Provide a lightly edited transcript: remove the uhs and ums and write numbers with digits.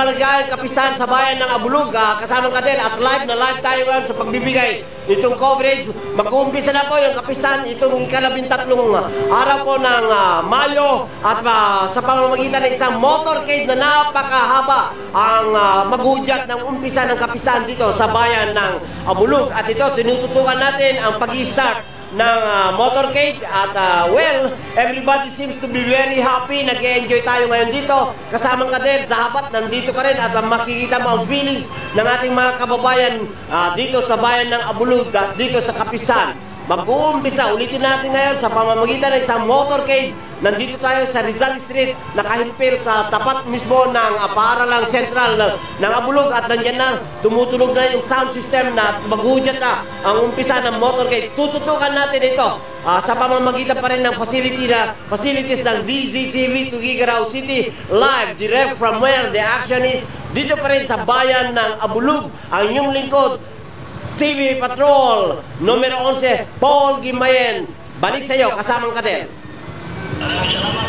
maligayang kapistahan sa bayan ng Abulug, kasamang Kader, at live na live tayo ngayon sa pagbibigay nitong coverage. Mag-uumpisa na po yung kapistahan itong ika-13 araw po ng Mayo, at sa pamamagitan ng isang motorcade na napakahaba ang maghudyat ng umpisa ng kapistahan dito sa bayan ng Abulug. At ito, tinututukan natin ang pag-i-start ng motorcade at well, everybody seems to be very happy. Nag-enjoy tayo ngayon dito. Kasamang Kader, Zahabat, nandito ka rin at makikita mo ang feelings ng ating mga kababayan dito sa bayan ng Abulug at dito sa kapistahan. Mag-uumpisa, ulitin natin ngayon sa pamamagitan ng isang motorcade. Nandito tayo sa Rizal Street, nakahimpir sa tapat mismo ng paaralang sentral ng Abulug, at nandiyan na, tumutunog na yung sound system na maghudyat na ang umpisa ng motorcade. Tututukan natin ito sa pamamagitan pa rin ng facilities ng DZTV Tuguegarao City, live, direct from where the action is. Dito pa rin sa bayan ng Abulug, ang inyong lingkod, TV Patrol, numero 11, Paul Gimayen. Balik sa iyo, kasamang Kader. Salamat.